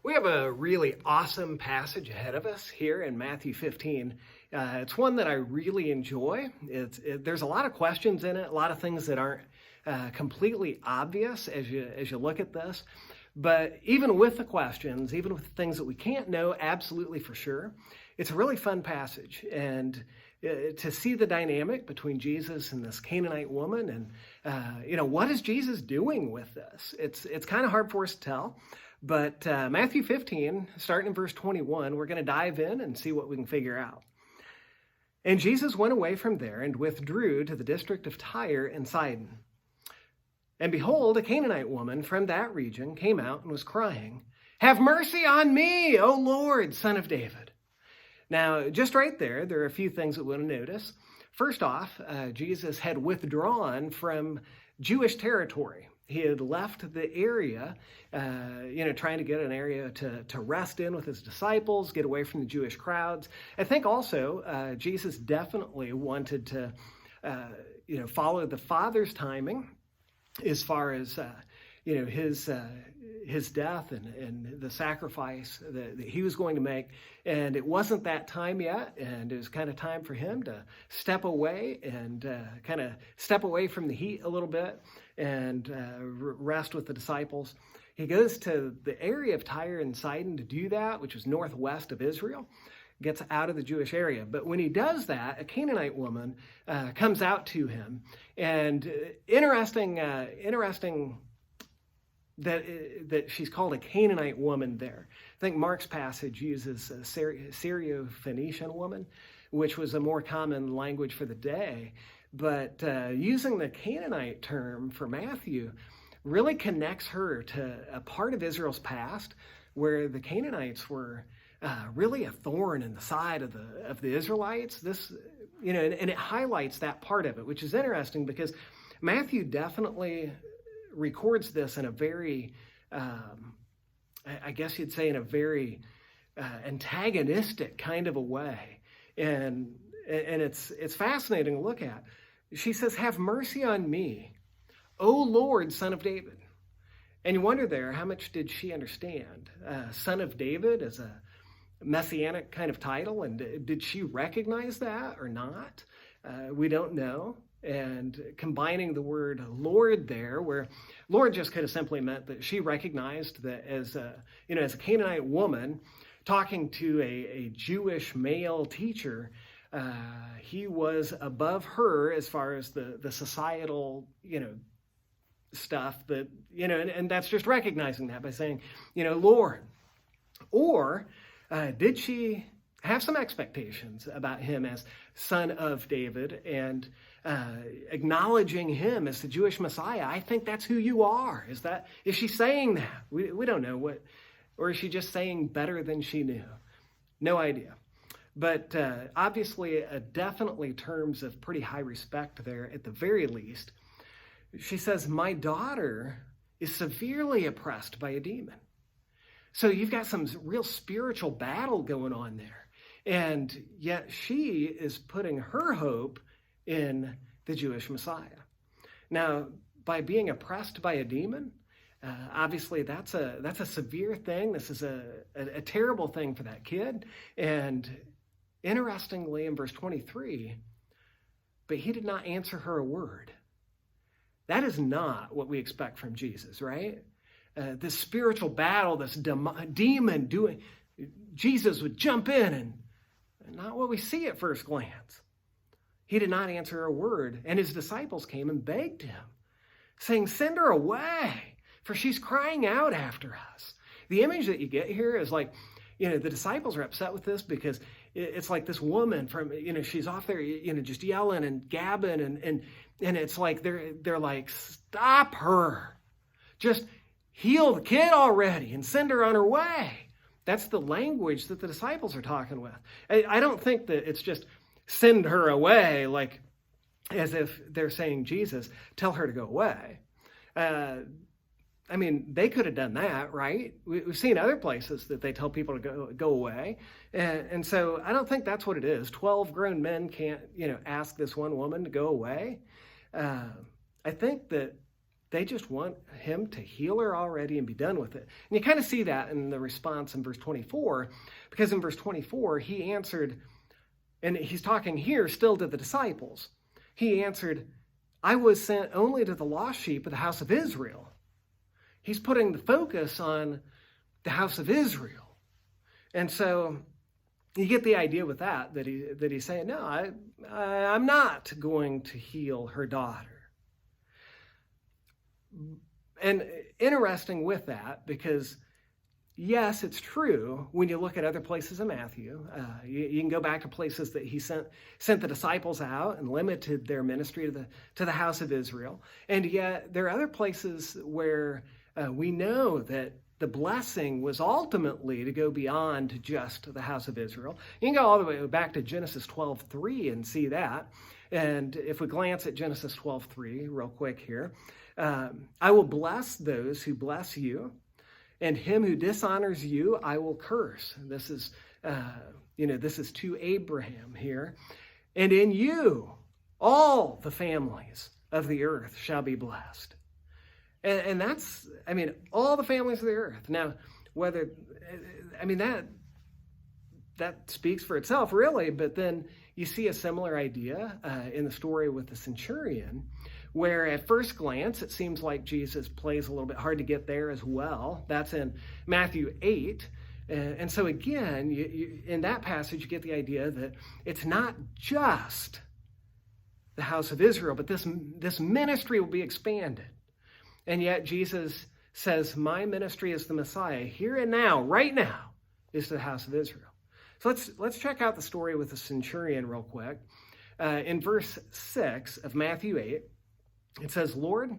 We have a really awesome passage ahead of us here in Matthew 15. It's one that I really enjoy. There's a lot of questions in it, a lot of things that aren't completely obvious as you look at this. But even with the questions, even with the things that we can't know absolutely for sure, it's a really fun passage. And to see the dynamic between Jesus and this Canaanite woman, and what is Jesus doing with this? It's kind of hard for us to tell. But Matthew 15, starting in verse 21, we're going to dive in and see what we can figure out. And Jesus went away from there and withdrew to the district of Tyre and Sidon. And behold, a Canaanite woman from that region came out and was crying, "Have mercy on me, O Lord, Son of David." Now, just right there are a few things that we want to notice. First off, Jesus had withdrawn from Jewish territory. He had left the area, trying to get an area to rest in with his disciples, get away from the Jewish crowds. I think also Jesus definitely wanted to, follow the Father's timing as far as, his death and the sacrifice that he was going to make. And it wasn't that time yet. And it was kind of time for him to step away and kind of step away from the heat a little bit and rest with the disciples. He goes to the area of Tyre and Sidon to do that, which is northwest of Israel, gets out of the Jewish area. But when he does that, a Canaanite woman comes out to him. And interesting that she's called a Canaanite woman there. I think Mark's passage uses a Syro-Phoenician woman, which was a more common language for the day. But using the Canaanite term for Matthew really connects her to a part of Israel's past where the Canaanites were really a thorn in the side of the Israelites. This, and it highlights that part of it, which is interesting because Matthew definitely records this in a very, I guess you'd say in a very antagonistic kind of a way. And it's fascinating to look at. She says, "Have mercy on me, O Lord, Son of David." And you wonder there, how much did she understand? Son of David as a messianic kind of title, and did she recognize that or not? We don't know. And combining the word Lord there, where Lord just could have simply meant that she recognized that as a Canaanite woman talking to a Jewish male teacher, he was above her as far as the societal, stuff that, and that's just recognizing that by saying, Lord. Or did she have some expectations about him as son of David and acknowledging him as the Jewish Messiah? I think that's who you are. Is she saying that? We don't know or is she just saying better than she knew? No idea. But obviously, definitely terms of pretty high respect there at the very least. She says, "My daughter is severely oppressed by a demon." So you've got some real spiritual battle going on there. And yet she is putting her hope in the Jewish Messiah. Now, by being oppressed by a demon, obviously that's a severe thing. This is a terrible thing for that kid. And interestingly, in verse 23, but he did not answer her a word. That is not what we expect from Jesus, right? This spiritual battle, this demon doing, Jesus would jump in and not what we see at first glance. He did not answer her a word, and his disciples came and begged him, saying, "Send her away, for she's crying out after us." The image that you get here is like, the disciples are upset with this because it's like this woman from, she's off there, just yelling and gabbing, and it's like they're like, "Stop her. Just heal the kid already and send her on her way." That's the language that the disciples are talking with. I don't think that it's just send her away, like as if they're saying, "Jesus, tell her to go away." They could have done that, right? We've seen other places that they tell people to go away. And so I don't think that's what it is. 12 grown men can't, ask this one woman to go away. I think that They just want him to heal her already and be done with it. And you kind of see that in the response in verse 24, because in verse 24, he answered, and he's talking here still to the disciples. He answered, I was sent only to the lost sheep of the house of Israel. He's putting the focus on the house of Israel. And so you get the idea with that he's saying, no, I'm not going to heal her daughter. And interesting with that, because yes, it's true when you look at other places in Matthew. You can go back to places that he sent the disciples out and limited their ministry to the house of Israel. And yet there are other places where we know that the blessing was ultimately to go beyond just the house of Israel. You can go all the way back to Genesis 12:3 and see that. And if we glance at Genesis 12:3 real quick here, I will bless those who bless you, and him who dishonors you, I will curse. This is, this is to Abraham here. And in you, all the families of the earth shall be blessed. And that's, all the families of the earth. Now, that speaks for itself, really, but then you see a similar idea in the story with the centurion, where at first glance, it seems like Jesus plays a little bit hard to get there as well. That's in Matthew 8. And so again, you, in that passage, you get the idea that it's not just the house of Israel, but this ministry will be expanded. And yet Jesus says, my ministry is the Messiah here and now, right now, is to the house of Israel. So let's check out the story with the centurion real quick. In verse 6 of Matthew 8, it says, Lord,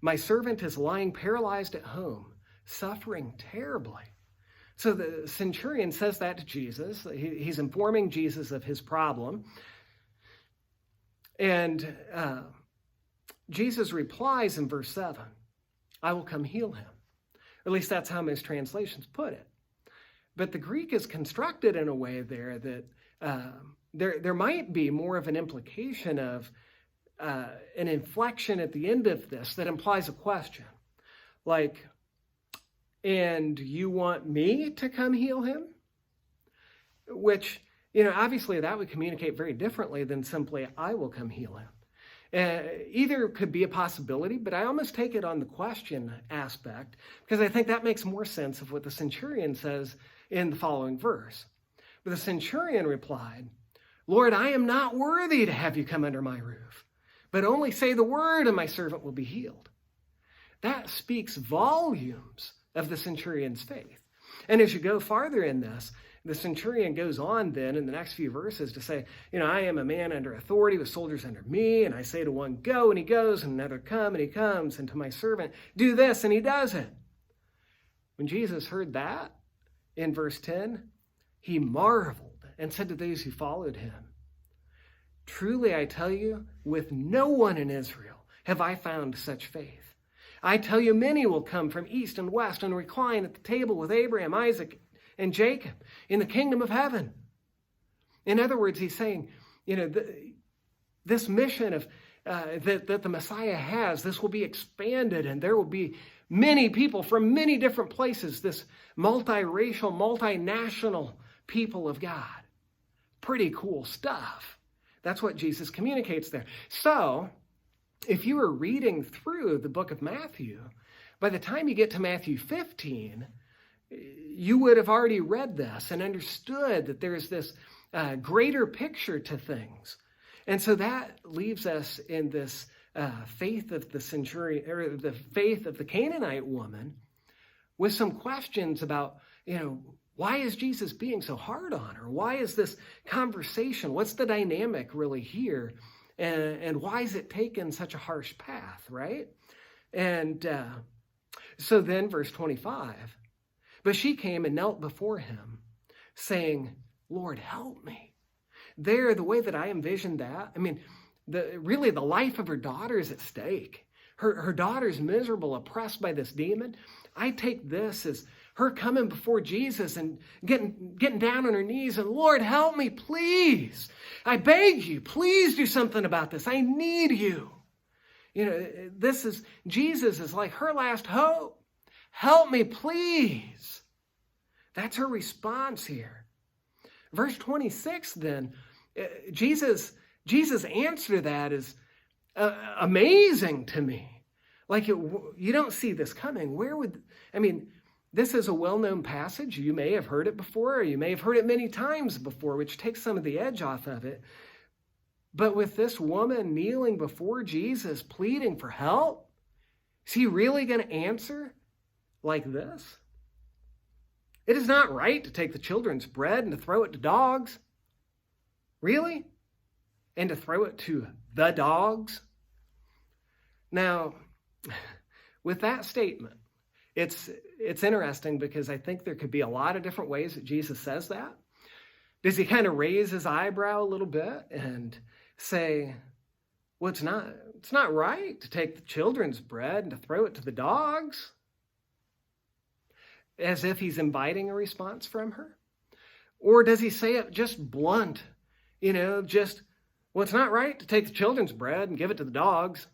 my servant is lying paralyzed at home, suffering terribly. So the centurion says that to Jesus. He's informing Jesus of his problem. And Jesus replies in verse 7, I will come heal him. At least that's how most translations put it. But the Greek is constructed in a way there that there might be more of an implication of an inflection at the end of this that implies a question. Like, and you want me to come heal him? Which, obviously that would communicate very differently than simply, I will come heal him. Either could be a possibility, but I almost take it on the question aspect, because I think that makes more sense of what the centurion says in the following verse. But the centurion replied, Lord, I am not worthy to have you come under my roof, but only say the word and my servant will be healed. That speaks volumes of the centurion's faith. And as you go farther in this, the centurion goes on then in the next few verses to say, I am a man under authority with soldiers under me, and I say to one, go, and he goes, and another, come, and he comes, and to my servant, do this, and he does it. When Jesus heard that, in verse 10, he marveled and said to those who followed him, truly I tell you, with no one in Israel have I found such faith. I tell you, many will come from east and west and recline at the table with Abraham, Isaac, and Jacob in the kingdom of heaven. In other words, he's saying, this mission of that the Messiah has, this will be expanded, and there will be many people from many different places, this multiracial, multinational people of God. Pretty cool stuff. That's what Jesus communicates there. So, if you were reading through the book of Matthew, by the time you get to Matthew 15, you would have already read this and understood that there's this greater picture to things. And so that leaves us in this faith of the centurion, or the faith of the Canaanite woman, with some questions about, why is Jesus being so hard on her? Why is this conversation? What's the dynamic really here? And why is it taken such a harsh path, right? And so then verse 25, but she came and knelt before him, saying, Lord, help me. There, the way that I envisioned that, really the life of her daughter is at stake. Her daughter's miserable, oppressed by this demon. I take this as her coming before Jesus and getting down on her knees and, Lord, help me, please. I beg you, please do something about this. I need you. Jesus is like her last hope. Help me, please. That's her response here. Verse 26 then, Jesus' answer to that is amazing to me. Like you don't see this coming. This is a well-known passage. You may have heard it before, or you may have heard it many times before, which takes some of the edge off of it. But with this woman kneeling before Jesus, pleading for help, is he really going to answer like this? It is not right to take the children's bread and to throw it to dogs. Really? And to throw it to the dogs? Now, with that statement, it's interesting because I think there could be a lot of different ways that Jesus says that. Does he kind of raise his eyebrow a little bit and say, well, it's not right to take the children's bread and to throw it to the dogs? As if he's inviting a response from her? Or does he say it just blunt? Well, it's not right to take the children's bread and give it to the dogs.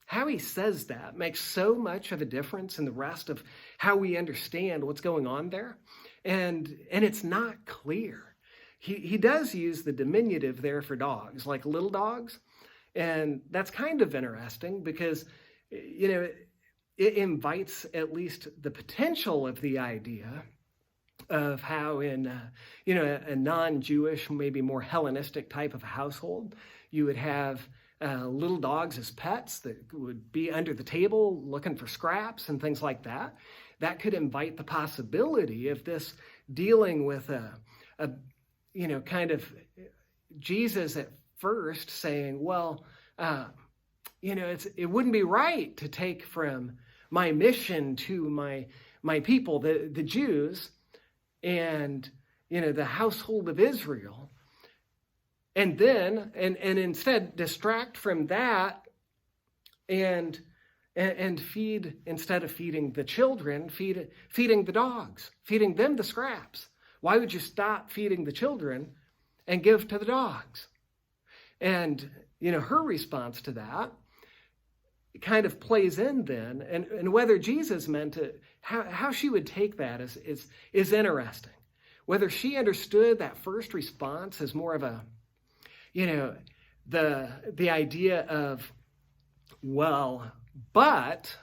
How he says that makes so much of a difference in the rest of how we understand what's going on there. And it's not clear. He does use the diminutive there for dogs, like little dogs. And that's kind of interesting because, it invites at least the potential of the idea of how in, a non-Jewish, maybe more Hellenistic type of household, you would have little dogs as pets that would be under the table looking for scraps and things like that. That could invite the possibility of this dealing with kind of Jesus at first saying, well, it wouldn't be right to take from my mission to my people, the Jews, and the household of Israel, and then and instead distract from that and feed, instead of feeding the children, feeding the dogs, feeding them the scraps. Why would you stop feeding the children and give to the dogs? And her response to that kind of plays in then, and whether Jesus meant it, how she would take that is interesting. Whether she understood that first response as more of a, the idea of, well, but,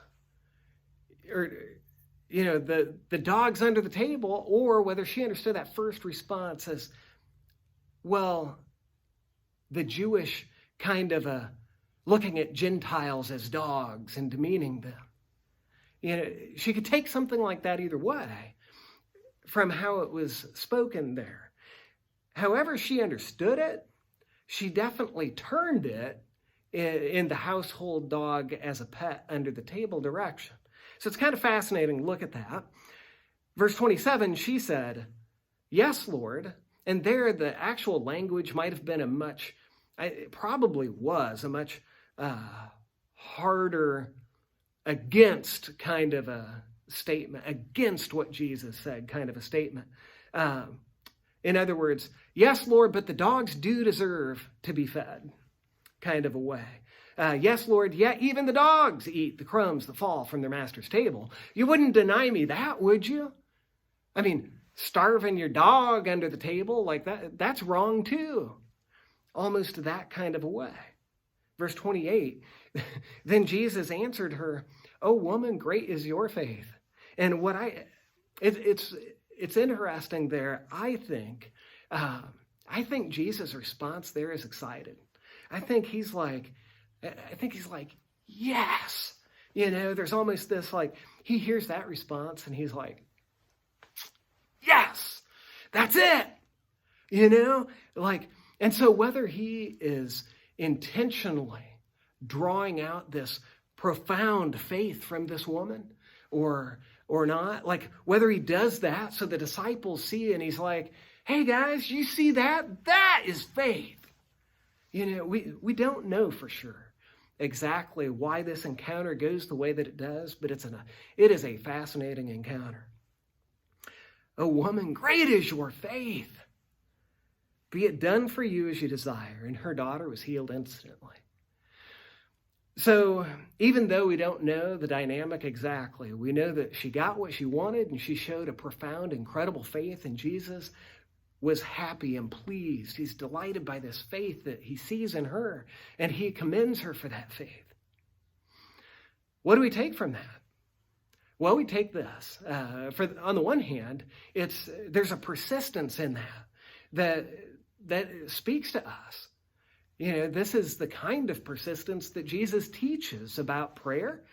or, the dogs under the table, or whether she understood that first response as, well, the Jewish kind of a looking at Gentiles as dogs and demeaning them. She could take something like that either way from how it was spoken there. However she understood it, she definitely turned it in the household dog as a pet under the table direction. So it's kind of fascinating to look at that. Verse 27, she said, "Yes, Lord." And there the actual language might have been it probably was a much harder against kind of a statement, against what Jesus said kind of a statement. In other words, yes, Lord, but the dogs do deserve to be fed kind of a way. Yes, Lord, yeah, even the dogs eat the crumbs that fall from their master's table. You wouldn't deny me that, would you? Starving your dog under the table like that's wrong too. Almost that kind of a way. Verse 28, then Jesus answered her, "O woman, great is your faith." And it's interesting there. I think Jesus' response there is excited. I think he's like, yes. There's almost this he hears that response and he's like, yes, that's it. And so whether he is intentionally drawing out this profound faith from this woman or not, whether he does that so the disciples see and he's like, hey guys, you see that? That is faith. We don't know for sure exactly why this encounter goes the way that it does, but it is a fascinating encounter. "O woman, great is your faith." Be it done for you as you desire. And her daughter was healed instantly. So even though we don't know the dynamic exactly, we know that she got what she wanted and she showed a profound, incredible faith in Jesus, was happy and pleased. He's delighted by this faith that he sees in her, and he commends her for that faith. What do we take from that? Well, we take this. On the one hand, there's a persistence in that speaks to us. This is the kind of persistence that Jesus teaches about prayer.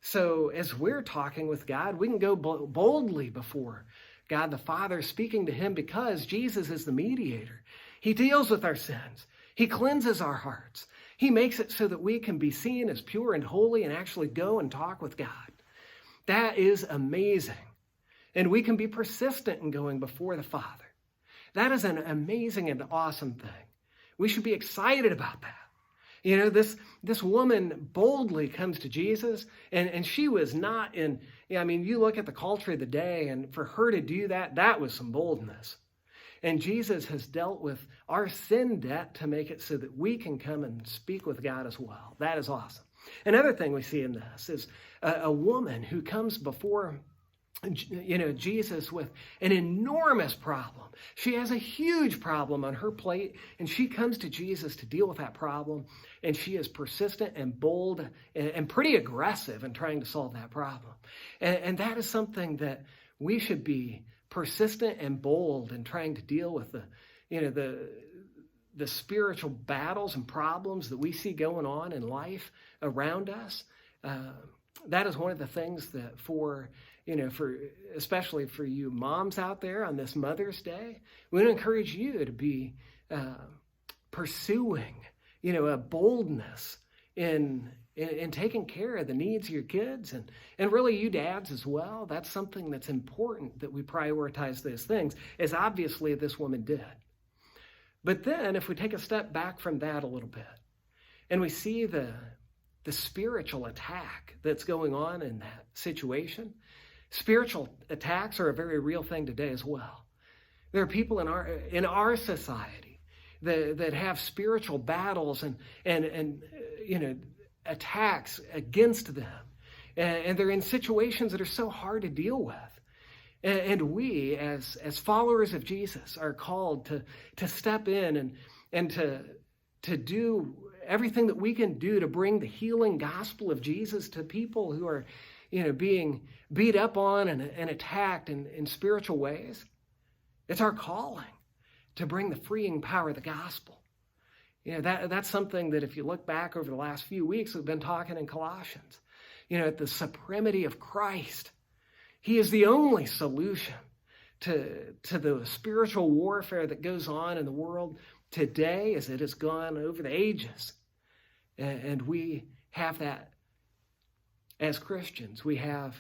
So as we're talking with God, we can go boldly before God the Father, speaking to him because Jesus is the mediator. He deals with our sins. He cleanses our hearts. He makes it so that we can be seen as pure and holy and actually go and talk with God. That is amazing. And we can be persistent in going before the Father. That is an amazing and awesome thing. We should be excited about that. This woman boldly comes to Jesus, and she was not you look at the culture of the day, and for her to do that, that was some boldness. And Jesus has dealt with our sin debt to make it so that we can come and speak with God as well. That is awesome. Another thing we see in this is a woman who comes before Jesus with an enormous problem. She has a huge problem on her plate, and she comes to Jesus to deal with that problem, and she is persistent and bold and pretty aggressive in trying to solve that problem. And that is something that we should be persistent and bold in trying to deal with the spiritual battles and problems that we see going on in life around us. That is one of the things that especially for you moms out there on this Mother's Day, we want to encourage you to be pursuing, a boldness in taking care of the needs of your kids and really you dads as well. That's something that's important, that we prioritize those things, as obviously this woman did. But then if we take a step back from that a little bit and we see the spiritual attack that's going on in that situation, spiritual attacks are a very real thing today as well. There are people in our society that have spiritual battles and attacks against them. And they're in situations that are so hard to deal with. And we, as followers of Jesus, are called to step in and to do everything that we can do to bring the healing gospel of Jesus to people who are, being beat up on and attacked in spiritual ways. It's our calling to bring the freeing power of the gospel. That's something that if you look back over the last few weeks, we've been talking in Colossians, at the supremacy of Christ. He is the only solution to the spiritual warfare that goes on in the world today as it has gone over the ages. And we have that as Christians. We have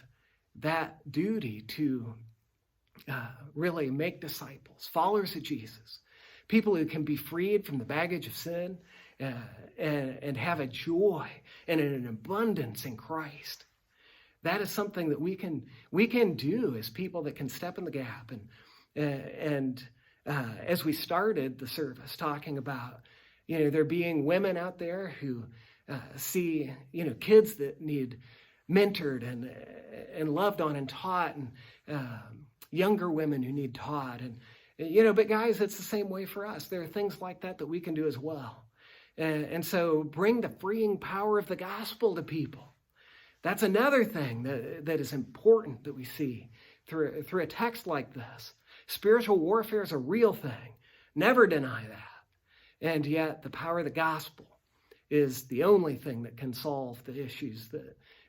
that duty to really make disciples, followers of Jesus, people who can be freed from the baggage of sin and have a joy and an abundance in Christ. That is something that we can do as people that can step in the gap. And as we started the service talking about, there being women out there who see, kids that need mentored and loved on and taught, and younger women who need taught. But guys, it's the same way for us. There are things like that we can do as well. And so bring the freeing power of the gospel to people. That's another thing that is important that we see through a text like this. Spiritual warfare is a real thing. Never deny that. And yet the power of the gospel is the only thing that can solve the issues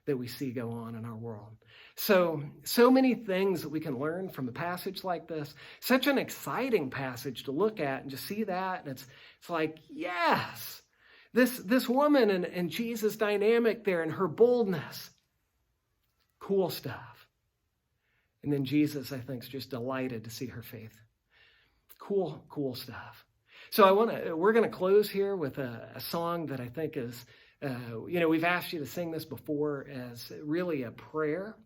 that we see go on in our world. So many things that we can learn from a passage like this. Such an exciting passage to look at and just see that. And it's like, yes, this woman and Jesus' dynamic there and her boldness. Cool stuff. And then Jesus, I think, is just delighted to see her faith. Cool stuff. So we're going to close here with a song that I think is, we've asked you to sing this before as really a prayer.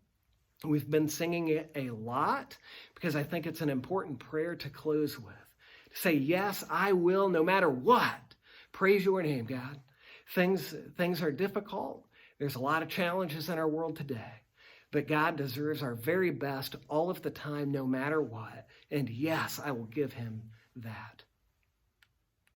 We've been singing it a lot because I think it's an important prayer to close with. To say, yes, I will, no matter what. Praise your name, God. Things are difficult. There's a lot of challenges in our world today. But God deserves our very best all of the time, no matter what. And yes, I will give him that.